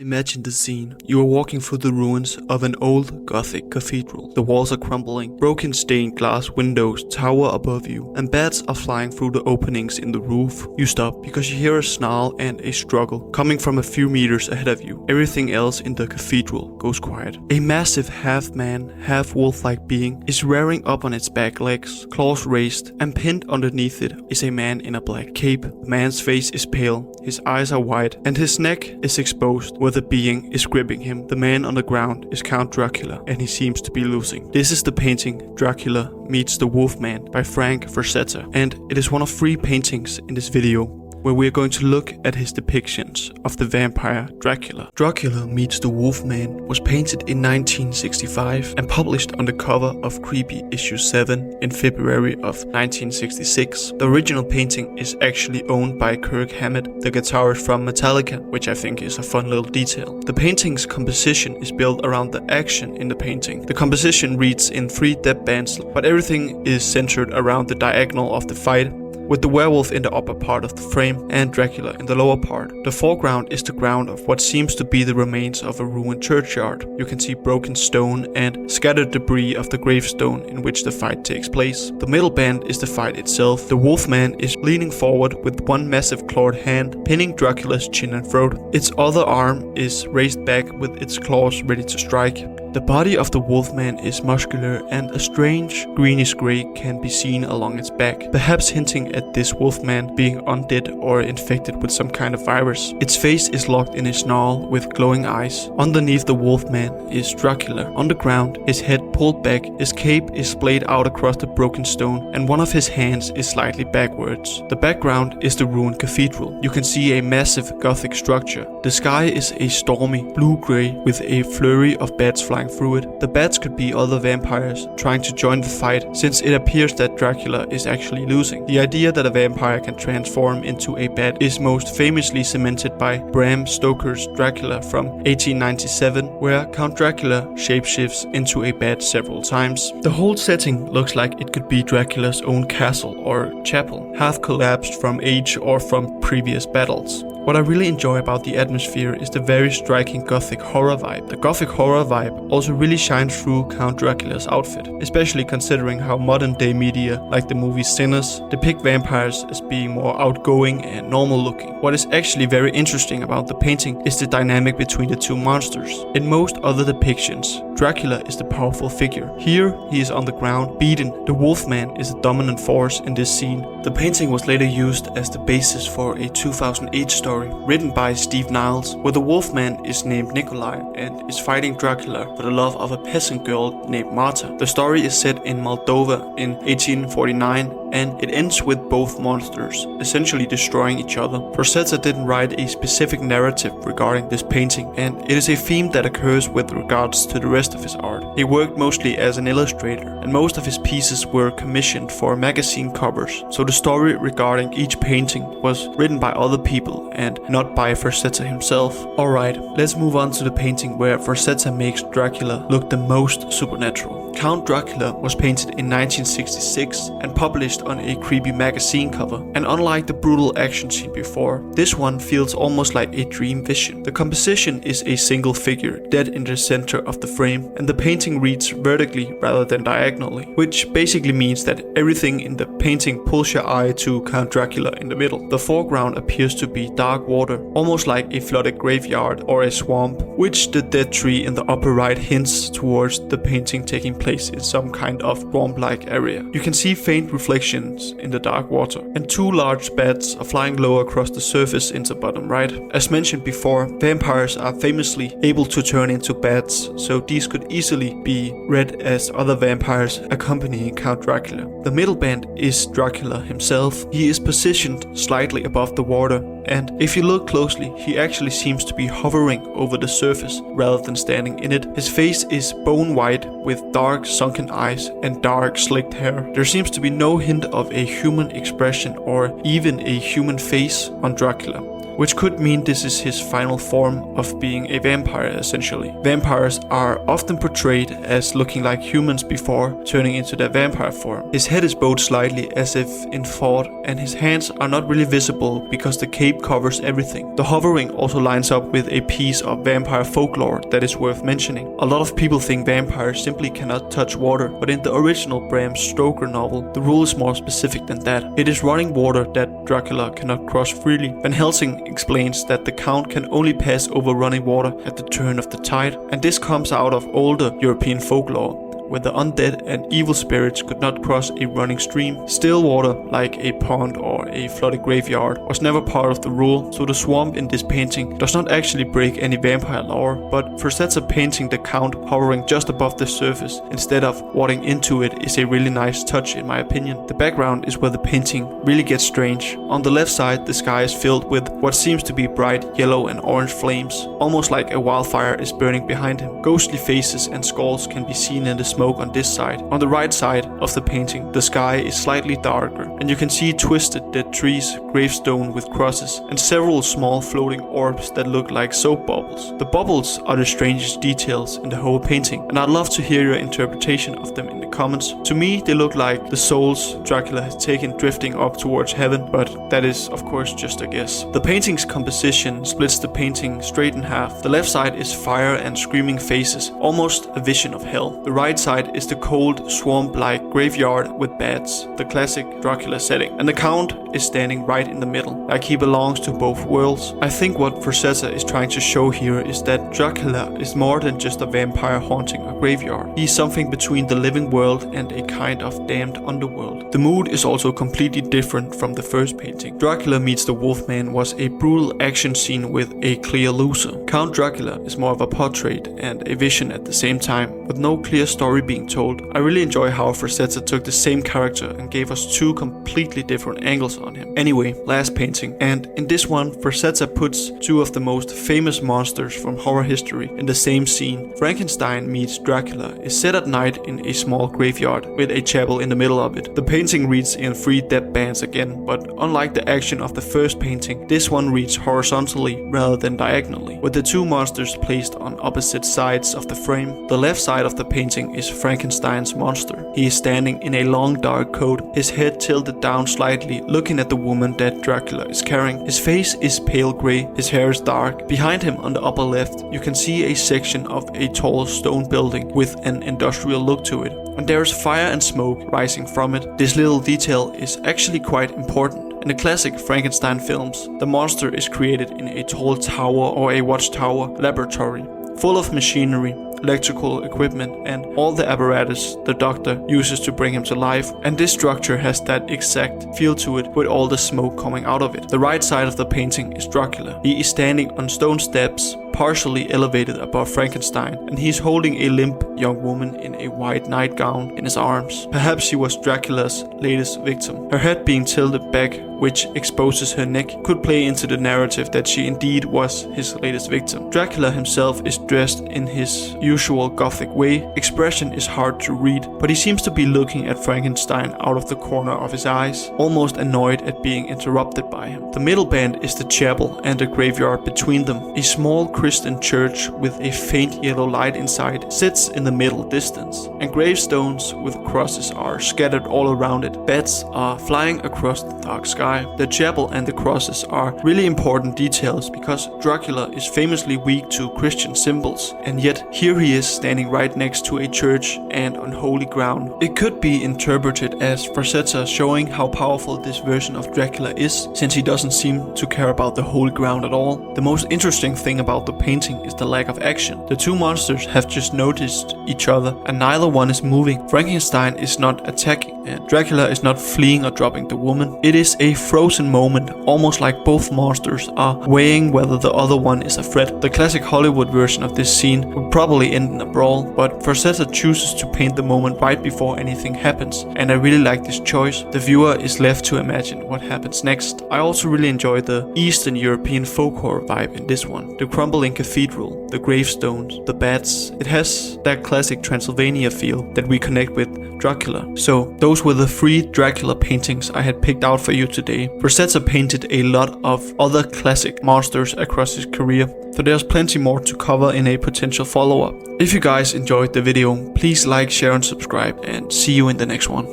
Imagine the scene. You are walking through the ruins of an old Gothic cathedral. The walls are crumbling, broken stained glass windows tower above you, and bats are flying through the openings in the roof. You stop because you hear a snarl and a struggle coming from a few meters ahead of you. Everything else in the cathedral goes quiet. A massive half-man, half-wolf-like being is rearing up on its back legs, claws raised, and pinned underneath it is a man in a black cape. The man's face is pale, his eyes are wide, and his neck is exposed where the being is gripping him. The man on the ground is Count Dracula, and he seems to be losing. This is the painting Dracula Meets the Wolfman by Frank Frazetta, and it is one of 3 paintings in this video where we are going to look at his depictions of the vampire Dracula. Dracula Meets the Wolfman was painted in 1965 and published on the cover of Creepy issue 7 in February of 1966. The original painting is actually owned by Kirk Hammett, the guitarist from Metallica, which I think is a fun little detail. The painting's composition is built around the action in the painting. The composition reads in 3 depth bands, but everything is centered around the diagonal of the fight, with the werewolf in the upper part of the frame and Dracula in the lower part. The foreground is the ground of what seems to be the remains of a ruined churchyard. You can see broken stone and scattered debris of the gravestone in which the fight takes place. The middle band is the fight itself. The Wolfman is leaning forward with one massive clawed hand pinning Dracula's chin and throat. Its other arm is raised back with its claws ready to strike. The body of the Wolfman is muscular and a strange greenish grey can be seen along its back, perhaps hinting at this Wolfman being undead or infected with some kind of virus. Its face is locked in a snarl with glowing eyes. Underneath the Wolfman is Dracula. On the ground, his head pulled back, his cape is splayed out across the broken stone, and one of his hands is slightly backwards. The background is the ruined cathedral. You can see a massive Gothic structure. The sky is a stormy blue-grey with a flurry of bats flying through it. The bats could be other vampires trying to join the fight, since it appears that Dracula is actually losing. The idea that a vampire can transform into a bat is most famously cemented by Bram Stoker's Dracula from 1897, where Count Dracula shapeshifts into a bat several times. The whole setting looks like it could be Dracula's own castle or chapel, half collapsed from age or from previous battles. What I really enjoy about the atmosphere is the very striking Gothic horror vibe. The Gothic horror vibe also really shines through Count Dracula's outfit, especially considering how modern day media, like the movie Sinners, depict vampires as being more outgoing and normal looking. What is actually very interesting about the painting is the dynamic between the 2 monsters. In most other depictions, Dracula is the powerful figure. Here, he is on the ground, beaten. The Wolfman is the dominant force in this scene. The painting was later used as the basis for a 2008 story written by Steve Niles, where the Wolfman is named Nikolai and is fighting Dracula for the love of a peasant girl named Marta. The story is set in Moldova in 1849, and it ends with both monsters essentially destroying each other. Frazetta didn't write a specific narrative regarding this painting, and it is a theme that occurs with regards to the rest of his art. He worked mostly as an illustrator, and most of his pieces were commissioned for magazine covers, so the story regarding each painting was written by other people and not by Frazetta himself. Alright, let's move on to the painting where Frazetta makes Dracula look the most supernatural. Count Dracula was painted in 1966 and published on a creepy magazine cover, and unlike the brutal action scene before, this one feels almost like a dream vision. The composition is a single figure dead in the center of the frame, and the painting reads vertically rather than diagonally, which basically means that everything in the painting pulls your eye to Count Dracula in the middle. The foreground appears to be dark water, almost like a flooded graveyard or a swamp, which the dead tree in the upper right hints towards the painting taking place in some kind of swamp-like area. You can see faint reflections in the dark water, and 2 large bats are flying low across the surface in the bottom right. As mentioned before, vampires are famously able to turn into bats, so these could easily be read as other vampires accompanying Count Dracula. The middle band is Dracula himself. He is positioned slightly above the water, and if you look closely, he actually seems to be hovering over the surface rather than standing in it. His face is bone white with dark sunken eyes and dark slicked hair. There seems to be no hint of a human expression or even a human face on Dracula. which could mean this is his final form of being a vampire essentially. Vampires are often portrayed as looking like humans before turning into their vampire form. His head is bowed slightly as if in thought, and his hands are not really visible because the cape covers everything. The hovering also lines up with a piece of vampire folklore that is worth mentioning. A lot of people think vampires simply cannot touch water, but in the original Bram Stoker novel, the rule is more specific than that. It is running water that Dracula cannot cross freely. Van Helsing explains that the Count can only pass over running water at the turn of the tide, and this comes out of older European folklore, where the undead and evil spirits could not cross a running stream. Still water, like a pond or a flooded graveyard, was never part of the rule, so the swamp in this painting does not actually break any vampire lore, but Frazetta painting the Count hovering just above the surface instead of wading into it is a really nice touch in my opinion. The background is where the painting really gets strange. On the left side, the sky is filled with what seems to be bright yellow and orange flames, almost like a wildfire is burning behind him. Ghostly faces and skulls can be seen in the smoke on this side. On the right side of the painting, the sky is slightly darker, and you can see twisted dead trees, gravestone with crosses, and several small floating orbs that look like soap bubbles. The bubbles are the strangest details in the whole painting, and I'd love to hear your interpretation of them in the comments. To me, they look like the souls Dracula has taken drifting up towards heaven, but that is of course just a guess. The painting's composition splits the painting straight in half. The left side is fire and screaming faces, almost a vision of hell. The right side is the cold, swamp-like graveyard with bats, the classic Dracula setting. And the Count is standing right in the middle, like he belongs to both worlds. I think what Frazetta is trying to show here is that Dracula is more than just a vampire haunting a graveyard. He is something between the living world and a kind of damned underworld. The mood is also completely different from the first painting. Dracula meets the Wolfman was a brutal action scene with a clear loser. Count Dracula is more of a portrait and a vision at the same time, with no clear story being told. I really enjoy how Frazetta took the same character and gave us two completely different angles on him. Anyway, last painting, and in this one Frazetta puts two of the most famous monsters from horror history in the same scene. Frankenstein meets Dracula is set at night in a small graveyard with a chapel in the middle of it. The painting reads in 3 depth bands again, but unlike the action of the first painting, this one reads horizontally rather than diagonally, with the two monsters placed on opposite sides of the frame. The left side of the painting is Frankenstein's monster. He is standing in a long dark coat, his head tilted down slightly, looking at the woman that Dracula is carrying. His face is pale grey, his hair is dark. Behind him on the upper left, you can see a section of a tall stone building with an industrial look to it, and there is fire and smoke rising from it. This little detail is actually quite important. In the classic Frankenstein films, the monster is created in a tall tower or a watchtower laboratory, full of machinery, electrical equipment, and all the apparatus the doctor uses to bring him to life, and this structure has that exact feel to it with all the smoke coming out of it. The right side of the painting is Dracula. He is standing on stone steps, partially elevated above Frankenstein, and he is holding a limp young woman in a white nightgown in his arms. Perhaps she was Dracula's latest victim. Her head being tilted back, which exposes her neck, could play into the narrative that she indeed was his latest victim. Dracula himself is dressed in his usual gothic way. Expression is hard to read, but he seems to be looking at Frankenstein out of the corner of his eyes, almost annoyed at being interrupted by him. The middle band is the chapel and the graveyard between them. A small Christian church with a faint yellow light inside sits in the middle distance, and gravestones with crosses are scattered all around it. Bats are flying across the dark sky. The chapel and the crosses are really important details because Dracula is famously weak to Christian symbols, and yet here he is standing right next to a church and on holy ground. It could be interpreted as Frazetta showing how powerful this version of Dracula is, since he doesn't seem to care about the holy ground at all. The most interesting thing about the painting is the lack of action. The two monsters have just noticed each other and neither one is moving. Frankenstein is not attacking and Dracula is not fleeing or dropping the woman. It is a frozen moment, almost like both monsters are weighing whether the other one is a threat. The classic Hollywood version of this scene would probably end in a brawl, but Frazetta chooses to paint the moment right before anything happens, and I really like this choice. The viewer is left to imagine what happens next. I also really enjoy the Eastern European folk horror vibe in this one. The crumbling cathedral, the gravestones, the bats. It has that classic Transylvania feel that we connect with Dracula. So those were the 3 Dracula paintings I had picked out for you today. day. Frazetta painted a lot of other classic monsters across his career, so there's plenty more to cover in a potential follow-up. If you guys enjoyed the video, please like, share and subscribe, and see you in the next one.